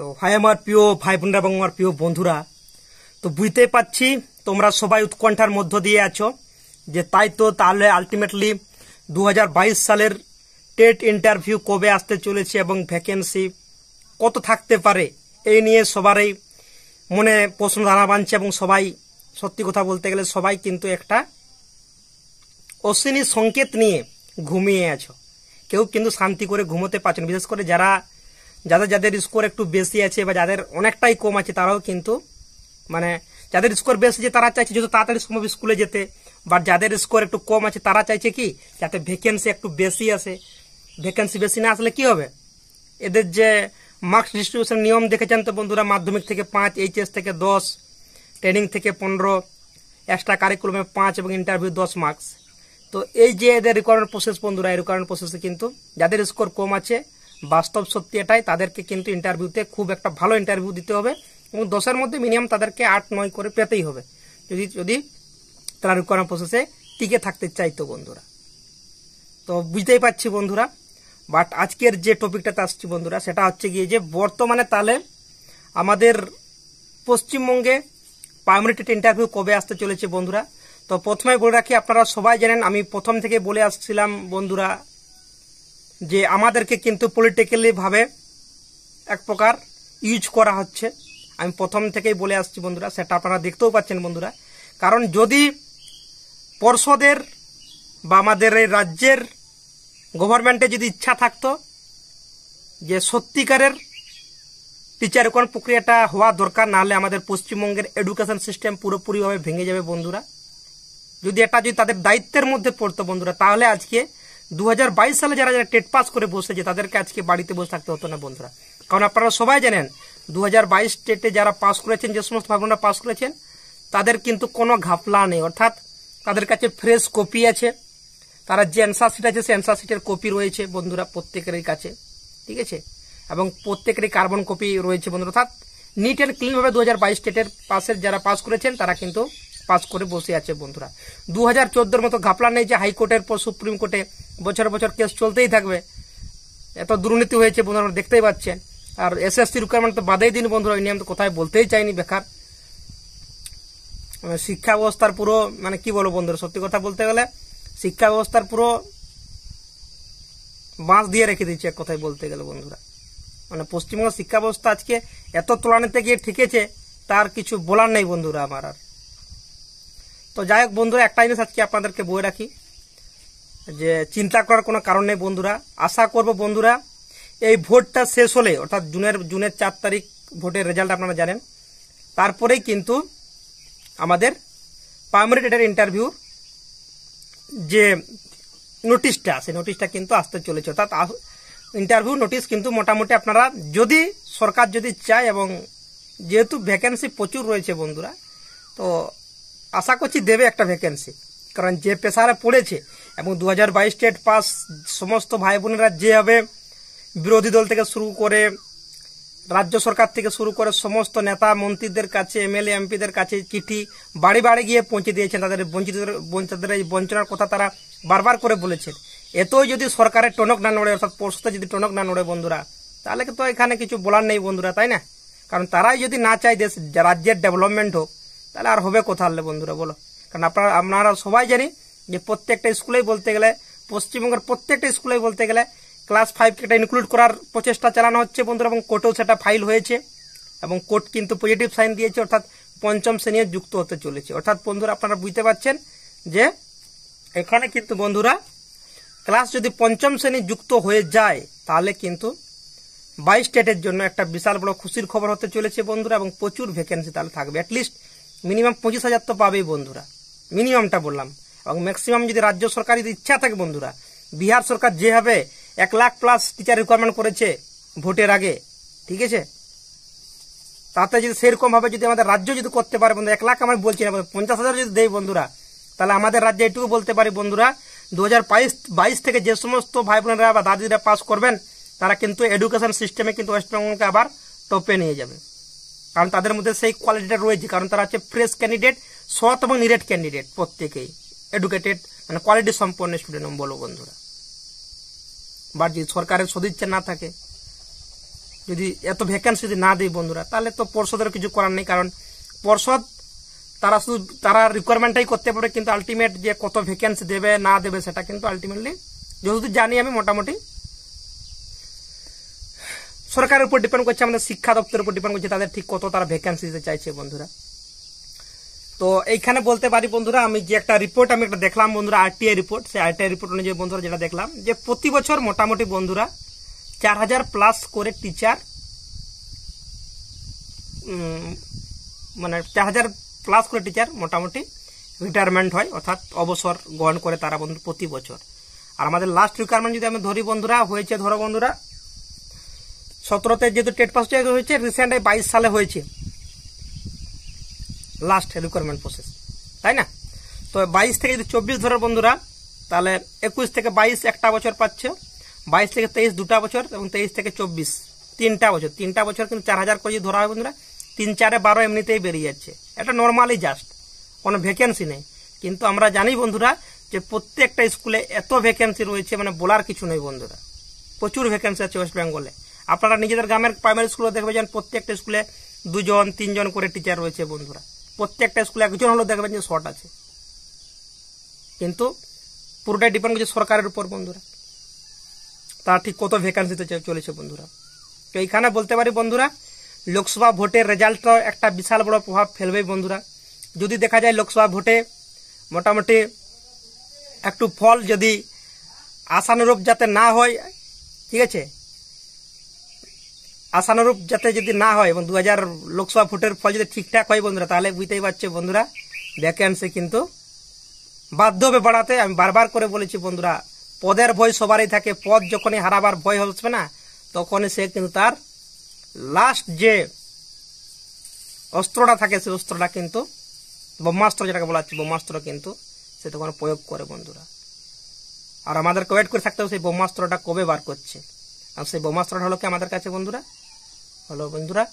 তো ভাই আমার প্রিয় ভাই বোনরা এবং আমার প্রিয় বন্ধুরা, তো বুঝতেই পাচ্ছি তোমরা সবাই উৎকণ্ঠার মধ্য দিয়ে আছো যে তাই তো তাহলে আলটিমেটলি 2022 সালের টেট ইন্টারভিউ কবে আসতে চলেছে এবং ভ্যাকেন্সি কত থাকতে পারে এই নিয়ে সবারই মনে প্রশ্ন দানা বাঁধছে এবং সবাই সত্যি কথা বলতে গেলে সবাই কিন্তু একটা অশ্বিনী সংকেত নিয়ে ঘুমিয়ে আছো। কেউ কিন্তু শান্তি করে ঘুমোতে পারছেন, বিশেষ করে যাদের স্কোর একটু বেশি আছে বা যাদের অনেকটাই কম আছে তারাও কিন্তু মানে যাদের স্কোর বেশি আছে তারা চাইছে যত তাড়াতাড়ি সম্ভব স্কুলে যেতে, বা যাদের স্কোর একটু কম আছে তারা চাইছে কি যাতে ভ্যাকেন্সি একটু বেশি আসে। ভ্যাকেন্সি বেশি না আসলে কি হবে, এদের যে মার্কস ডিস্ট্রিবিউশন নিয়ম দেখেছেন তো বন্ধুরা, মাধ্যমিক থেকে 5, এইচএস থেকে 10, ট্রেনিং থেকে 15, এক্সট্রা কারিকুলামে 5 এবং ইন্টারভিউ 10 মার্কস। তো এই যে এদের রিকোয়ারমেন্ট প্রসেস বন্ধুরা, এই রিকোয়ারমেন্ট প্রসেসে কিন্তু যাদের স্কোর কম আছে বাস্তব সত্যি এটাই, তাদেরকে কিন্তু ইন্টারভিউতে খুব একটা ভালো ইন্টারভিউ দিতে হবে এবং 10-এর মধ্যে মিনিমাম তাদেরকে 8-9 করে পেতেই হবে যদি তারা রিকোয়ারমেন্ট প্রসেসে টিকে থাকতে চাইতো বন্ধুরা। তো বুঝতেই পারছি বন্ধুরা, বাট আজকের যে টপিকটাতে আসছি বন্ধুরা সেটা হচ্ছে গিয়ে যে বর্তমানে তাহলে আমাদের পশ্চিমবঙ্গে প্রাইমারি টেট ইন্টারভিউ কবে আসতে চলেছে বন্ধুরা। তো প্রথমে বলে রাখি, আপনারা সবাই জানেন আমি প্রথম থেকে বলে আসছিলাম বন্ধুরা যে আমাদেরকে কিন্তু পলিটিক্যালি ভাবে এক প্রকার ইউজ করা হচ্ছে। আমি প্রথম থেকেই বলে আসছি বন্ধুরা, সেটা আপনারা দেখতেও পাচ্ছেন বন্ধুরা। কারণ যদি পর্ষদের বা আমাদের এই রাজ্যের গভর্নমেন্টের যদি ইচ্ছা থাকতো যে সত্যিকারের টিচার রিক্রুটমেন্ট প্রক্রিয়াটা হওয়া দরকার, না হলে আমাদের পশ্চিমবঙ্গের এডুকেশন সিস্টেম পুরোপুরিভাবে ভেঙে যাবে বন্ধুরা। যদি তাদের দায়িত্বের মধ্যে পড়তো বন্ধুরা, তাহলে আজকে 2022 সালে যারা টেট পাস করে বসেছে তাদেরকে আজকে বাড়িতে বসে থাকতে হতো না বন্ধুরা। কারণ আপনারা সবাই জানেন 2022 টেটে যারা পাস করেছেন, যে সমস্ত ভাই বোনরা পাস করেছেন তাদের কিন্তু কোনো ঘাপলা নেই, অর্থাৎ তাদের কাছে ফ্রেশ কপি আছে। তারা যে অ্যান্সার শিট আছে সেই অ্যান্সার শিটের কপি রয়েছে বন্ধুরা প্রত্যেকেরই কাছে, ঠিক আছে, এবং প্রত্যেকেরই কার্বন কপি রয়েছে বন্ধুরা। অর্থাৎ নিট অ্যান্ড ক্লিন ভাবে 2022 টেটের পাসের যারা পাস করেছেন তারা কিন্তু পাস করে বসে আছে বন্ধুরা। 2014-র মতো ঘাপলা নেই যে হাইকোর্টের পর সুপ্রিম কোর্টে বছর বছর কেস চলতেই থাকবে। এত দুর্নীতি হয়েছে বন্ধুরা, দেখতেই পাচ্ছেন। আর এসএসসি রিকোয়ারমেন্ট তো বাদেই দিন বন্ধুরা, ওই নিয়ম তো কোথায় বলতেই চাইনি বেকার। শিক্ষা ব্যবস্থার পুরো মানে কি বলবো বন্ধুরা, সত্যি কথা বলতে গেলে শিক্ষা ব্যবস্থার পুরো বাঁশ দিয়ে রেখে দিচ্ছে এক কথায় বলতে গেলে বন্ধুরা। মানে পশ্চিমবঙ্গের শিক্ষা ব্যবস্থা আজকে এত তোলানিতে গিয়ে ঠিকেছে তার কিছু বলার নেই বন্ধুরা আমার আর। তো যাই হোক বন্ধুরা, একটা জিনিস আজকে আপনাদেরকে বলে রাখি যে চিন্তা করার কোনো কারণ নেই বন্ধুরা। আশা করব বন্ধুরা এই ভোটটা শেষ হলে, অর্থাৎ জুনের 4 তারিখ ভোটের রেজাল্ট আপনারা জানেন, তারপরেই কিন্তু আমাদের প্রাইমারি টেটের ইন্টারভিউ যে নোটিশটা, সেই নোটিশটা কিন্তু আসতে চলেছে। অর্থাৎ ইন্টারভিউ নোটিশ কিন্তু মোটামুটি আপনারা যদি সরকার যদি চায়, এবং যেহেতু ভ্যাকেন্সি প্রচুর রয়েছে বন্ধুরা, তো আশা করছি দেবে একটা ভ্যাকেন্সি। কারণ যে প্রেসারে পড়েছে এবং 2022 টেট পাস সমস্ত ভাই বোনেরা যেভাবে বিরোধী দল থেকে শুরু করে রাজ্য সরকার থেকে শুরু করে সমস্ত নেতা মন্ত্রীদের কাছে, এমএলএ এমপিদের কাছে চিঠি বাড়ি বাড়ি গিয়ে পৌঁছে দিয়েছেন, তাদের বঞ্চিতদের এই বঞ্চনার কথা তারা বারবার করে বলেছেন। এতই যদি সরকারের টনক না নড়ে, অর্থাৎ পর্ষদে যদি টনক না নড়ে বন্ধুরা, তাহলে তো এখানে কিছু বলার নেই বন্ধুরা, তাই না? কারণ তারাই যদি না চায় দেশ রাজ্যের ডেভেলপমেন্ট হোক, তাহলে আর হবে কোথা হলে বন্ধুরা বলো। কারণ আপনারা সবাই জানি যে প্রত্যেকটা স্কুলেই বলতে গেলে, পশ্চিমবঙ্গের প্রত্যেকটা স্কুলেই বলতে গেলে ক্লাস 5কে এটা ইনক্লুড করার প্রচেষ্টা চালানো হচ্ছে বন্ধুরা, এবং কোর্টেও সেটা ফাইল হয়েছে এবং কোর্ট কিন্তু পজিটিভ সাইন দিয়েছে, অর্থাৎ 5ম শ্রেণী যুক্ত হতে চলেছে। অর্থাৎ বন্ধুরা আপনারা বুঝতে পারছেন যে এখানে কিন্তু বন্ধুরা ক্লাস যদি 5ম শ্রেণী যুক্ত হয়ে যায় তাহলে কিন্তু 22 স্টেটের জন্য একটা বিশাল বড় খুশির খবর হতে চলেছে বন্ধুরা, এবং প্রচুর ভ্যাকেন্সি তাহলে থাকবে। অ্যাটলিস্ট মিনিমাম 25,000 তো পাবেই বন্ধুরা, মিনিমামটা বললাম। এবং ম্যাক্সিমাম যদি রাজ্য সরকার যদি ইচ্ছা থাকে বন্ধুরা, বিহার সরকার যেভাবে 1 লাখ প্লাস টিচার রিকোয়ারমেন্ট করেছে ভোটের আগে, ঠিক আছে, তাতে যদি সেরকম ভাবে যদি আমাদের রাজ্য যদি করতে পারে বন্ধুরা, 1 লাখ আমি বলছি না, 50,000 যদি দেয় বন্ধুরা, তাহলে আমাদের রাজ্যে এটুকু বলতে পারি বন্ধুরা 2022 থেকে যে সমস্ত ভাই বোনেরা বা দাদিরা পাস করবেন তারা কিন্তু এডুকেশন সিস্টেমে কিন্তু ওয়েস্ট বেঙ্গলকে আবার টপে নিয়ে যাবে। কারণ তাদের মধ্যে সেই কোয়ালিটিটা রয়েছে, কারণ তারা হচ্ছে ফ্রেশ ক্যান্ডিডেট, সৎ এবং নিরেট ক্যান্ডিডেট, প্রত্যেকেই এডুকেটেড মানে কোয়ালিটি সম্পন্ন স্টুডেন্ট বলো বন্ধুরা। বাট যদি সরকারের সদিচ্ছা না থাকে যদি এত ভ্যাকেন্সি যদি না দেয় বন্ধুরা, তাহলে তো পর্ষদের কিছু করার নেই। কারণ পর্ষদ তারা রিকোয়ারমেন্টটাই করতে পারে, কিন্তু আলটিমেট যে কত ভ্যাকেন্সি দেবে না দেবে সেটা কিন্তু আলটিমেটলি যেহেতু জানি আমি মোটামুটি সরকারের উপর ডিপেন্ড করছে, আমাদের শিক্ষা দপ্তরের উপর ডিপেন্ড করছে তাদের ঠিক কত তারা ভ্যাকেন্সি দিতে চাইছে বন্ধুরা। তো এইখানে বলতে পারি বন্ধুরা, আমি যে একটা রিপোর্ট আমি একটা দেখলাম বন্ধুরা, আরটিআই রিপোর্ট, সেই আরটিআই রিপোর্ট অনুযায়ী বন্ধুরা যেটা দেখলাম যে প্রতি বছর মোটামুটি বন্ধুরা 4000 প্লাস করে টিচার, মানে 4000 প্লাস করে টিচার মোটামুটি রিটায়ারমেন্ট হয়, অর্থাৎ অবসর গ্রহণ করে তারা বন্ধু প্রতি বছর। আর আমাদের লাস্ট রিকোয়ারমেন্ট যদি আমি ধরি বন্ধুরা, হয়েছে ধরো বন্ধুরা 17তে যেহেতু টেট পাস হয়েছে, রিসেন্ট 22 সালে হয়েছে লাস্ট রিকোয়ারমেন্ট প্রসেস, তাই না? তো 22 থেকে যদি 24 ধরো বন্ধুরা, তাহলে 21 থেকে 22 একটা বছর পাচ্ছে, 22 থেকে 23 দুটা বছর, এবং 23 থেকে 24 তিনটা বছর কিন্তু 4000 করে যদি ধরা হয় বন্ধুরা, 3 4 12 এমনিতেই বেরিয়ে যাচ্ছে। এটা নর্মালি জাস্ট কোনো ভ্যাকেন্সি নেই। কিন্তু আমরা জানি বন্ধুরা যে প্রত্যেকটা স্কুলে এত ভ্যাকেন্সি রয়েছে, মানে বলার কিছু নেই বন্ধুরা, প্রচুর ভ্যাকেন্সি আছে ওয়েস্ট বেঙ্গলে। আপনারা নিজেদের গ্রামের প্রাইমারি স্কুলে দেখবেন যেন প্রত্যেকটা স্কুলে 2 জন 3 জন করে টিচার রয়েছে বন্ধুরা, প্রত্যেকটা স্কুলে একজন হলেও দেখবেন যে শর্ট আছে। কিন্তু পুরোটাই ডিপেন্ড করছে সরকারের উপর বন্ধুরা, তার ঠিক কত ভ্যাকেন্সিতে চলেছে বন্ধুরা। তো এইখানে বলতে পারি বন্ধুরা, লোকসভা ভোটের রেজাল্টটা একটা বিশাল বড় প্রভাব ফেলবে বন্ধুরা। যদি দেখা যায় লোকসভা ভোটে মোটামুটি একটু ফল যদি আশানুরূপ যাতে না হয়, ঠিক আছে, আশানুরূপ যাতে যদি না হয় এবং 2000 লোকসভা ভোটের ফল যদি ঠিকঠাক হয় বন্ধুরা, তাহলে বুঝতেই পারছে বন্ধুরা ভ্যাকেন্সি কিন্তু বাধ্য হবে বাড়াতে। আমি বারবার করে বলেছি বন্ধুরা, পদের ভয় সবারই থাকে, পদ যখনই হারাবার ভয় হচ্ছে না, তখনই সে কিন্তু তার লাস্ট যে অস্ত্রটা থাকে সেই অস্ত্রটা কিন্তু ব্রহ্মাস্ত্র যেটাকে বলা হচ্ছে, ব্রহ্মাস্ত্র কিন্তু সে তখন প্রয়োগ করে বন্ধুরা। আর আমাদেরকে ওয়েট করে থাকতে হবে সেই ব্রহ্মাস্ত্রটা কবে বার করছে। আর সেই ব্রহ্মাস্ত্রটা হলো কি আমাদের কাছে বন্ধুরা, হলো বন্ধুরা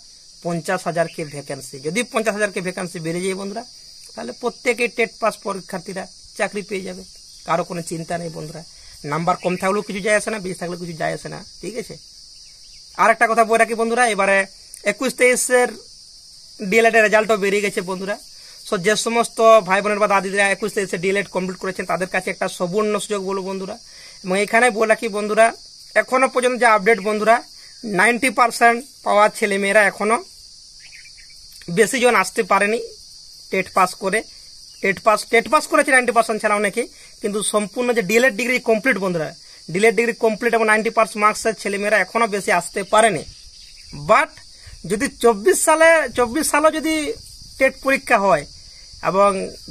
50,000 কে ভ্যাকেন্সি। যদি 50,000 কে ভ্যাকেন্সি বেড়ে যায় বন্ধুরা, তাহলে প্রত্যেকেই টেট পাস পরীক্ষার্থীরা চাকরি পেয়ে যাবে, কারো কোনো চিন্তা নেই বন্ধুরা। নাম্বার কম থাকলেও কিছু যায় আসে না, বেশি থাকলেও কিছু যায় আসে না, ঠিক আছে। আর একটা কথা বলে রাখি বন্ধুরা, এবারে 21-23 ডিএলএড এর রেজাল্টও বেরিয়ে গেছে বন্ধুরা। সো যে সমস্ত ভাই বোনের বা দাদিরা 21-23 ডিএলএড কমপ্লিট করেছেন তাদের কাছে একটা সুবর্ণ সুযোগ বলবো বন্ধুরা। এবং এখানে বলে রাখি বন্ধুরা, এখনো পর্যন্ত যে আপডেট বন্ধুরা, 90% পাওয়া ছেলেমেয়েরা এখনো বেশি জন আসতে পারেনি টেট পাস করে। টেট পাস করেছে 90% ছাড়া অনেকে, কিন্তু সম্পূর্ণ যে ডিএলএড ডিগ্রি কমপ্লিট বন্ধুরা, ডিএলএড ডিগ্রি কমপ্লিট এবং 90% মার্কসের ছেলেমেয়েরা এখনো বেশি আসতে পারেনি। বাট যদি 24 সালে যদি টেট পরীক্ষা হয় এবং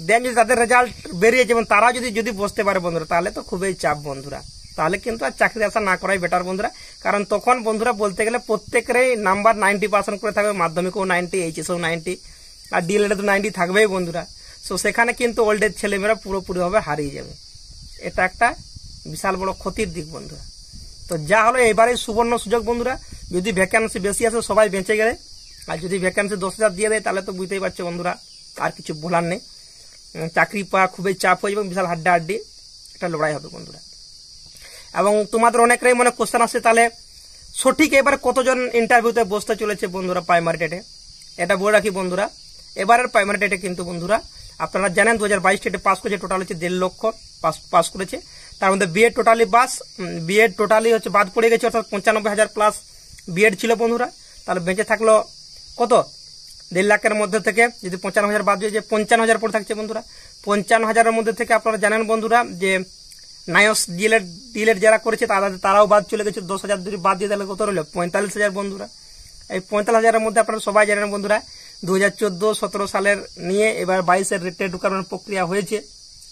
দেন যদি তাদের রেজাল্ট বেরিয়ে যেমন তারা যদি বসতে পারে বন্ধুরা, তাহলে তো খুবই চাপ বন্ধুরা, তাহলে কিন্তু আর চাকরি আশা না করাই বেটার বন্ধুরা। কারণ তখন বন্ধুরা বলতে গেলে প্রত্যেকেরই নাম্বার 90% করে থাকবে, মাধ্যমিকও 90, এইচএসও 90, আর ডিএলএড তো 90 থাকবেই বন্ধুরা। সো সেখানে কিন্তু ওল্ড এজ ছেলেমেয়েরা পুরোপুরিভাবে হারিয়ে যাবে, এটা একটা বিশাল বড় ক্ষতির দিক বন্ধুরা। তো যা হলো এবারে সুবর্ণ সুযোগ বন্ধুরা, যদি ভ্যাকেন্সি বেশি আসে সবাই বেঁচে গেলে, আর যদি ভ্যাকেন্সি 10,000 দিয়ে দেয় তাহলে তো বুঝতেই পারছো বন্ধুরা, আর কিছু বলার নেই। চাকরি পাওয়া খুবই চাপ হয়ে যাবে, বিশাল হাড্ডাহাড্ডি একটা লড়াই হবে বন্ধুরা। এবং তোমাদের অনেকেরই মনে কোশ্চেন আসছে, তাহলে সঠিক এবারে কতজন ইন্টারভিউতে বসতে চলেছে বন্ধুরা প্রাইমারি টেটে। এটা বলে রাখি বন্ধুরা, এবারের প্রাইমারি টেটে কিন্তু বন্ধুরা আপনারা জানেন 2022 টেটে পাস করেছে টোটাল হচ্ছে 1.5 লক্ষ পাস করেছে। তার মধ্যে বিএড টোটালি হচ্ছে বাদ পড়ে গেছে, অর্থাৎ 95,000 প্লাস বিএড ছিল বন্ধুরা। তাহলে বেঁচে থাকলো কত, 1.5 লাখের মধ্যে থেকে যদি 55,000 বাদ দিয়ে 55,000 পড়ে থাকছে বন্ধুরা। 55,000-এর মধ্যে থেকে আপনারা জানেন বন্ধুরা যে নায়স ডিএলএড যারা করেছে তারাও বাদ চলে গেছে, 10,000 যদি বাদ দিয়ে তাহলে কত রইল 45,000 বন্ধুরা। এই 45,000-এর মধ্যে আপনারা সবাই জানেন বন্ধুরা 2014-17 সালের নিয়ে এবার 22-এর টেট রিকোয়ারমেন্ট প্রক্রিয়া হয়েছে,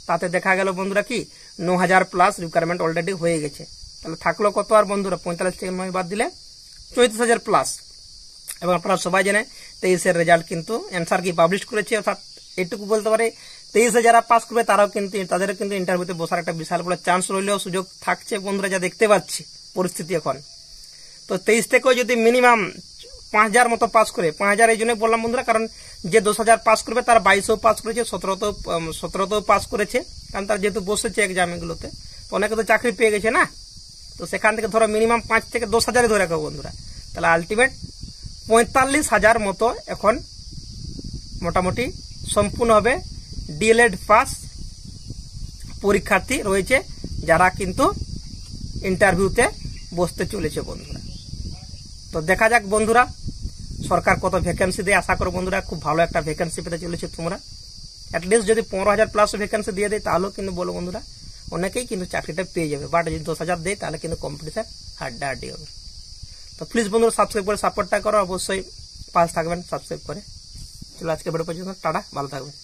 তাতে দেখা গেল বন্ধুরা কি 9,000 প্লাস রিকোয়ারমেন্ট অলরেডি হয়ে গেছে। তাহলে থাকলো কত আর বন্ধুরা, 45 থেকে 9 বাদ দিলে 34,000 প্লাস। এবং আপনারা সবাই জানেন 23-এর রেজাল্ট কিন্তু অ্যান্সার কি পাবলিশ করেছে, অর্থাৎ এটুকু বলতে পারে 23-এ যারা পাস করবে তারাও কিন্তু তাদেরও কিন্তু ইন্টারভিউতে বসার একটা বিশাল বড় চান্স রইলেও সুযোগ থাকছে বন্ধুরা, যা দেখতে পাচ্ছি পরিস্থিতি এখন। তো 23 থেকেও যদি মিনিমাম 5,000 মতো পাস করে, 5,000 এই জন্য বললাম বন্ধুরা, কারণ যে 10,000 পাস করবে তারা 22-এও পাস করেছে, 17তেও পাস করেছে, কারণ তারা যেহেতু বসেছে এক্সাম এগুলোতে, অনেকে তো চাকরি পেয়ে গেছে না। তো সেখান থেকে ধরো মিনিমাম 5 থেকে 10,000 ধরে রাখো বন্ধুরা, তাহলে আলটিমেট 45,000 মতো এখন মোটামুটি সম্পূর্ণ হবে ডিএলএড পাস পরীক্ষার্থী রয়েছে, যারা কিন্তু ইন্টারভিউতে বসতে চলেছে বন্ধুরা। তো দেখা যাক বন্ধুরা সরকার কত ভ্যাকেন্সি দেয়, আশা করো বন্ধুরা খুব ভালো একটা ভ্যাকেন্সি পেতে চলেছে তোমরা। অ্যাটলিস্ট যদি 15,000 প্লাস ভ্যাকেন্সি দিয়ে দেয় তাহলেও কিন্তু বলো বন্ধুরা অনেকেই কিন্তু চাকরিটা পেয়ে যাবে, বাট যদি 10,000 দেয় তাহলে কিন্তু কম্পিটিশন হাড্ডাহাড্ডি হবে। তো প্লিজ বন্ধুরা সাবস্ক্রাইব করে সাপোর্টটা করো, অবশ্যই পাস থাকবেন সাবস্ক্রাইব করে। চলো আজকে ভিডিও পর্যন্ত, টাটা, ভালো থাকবেন।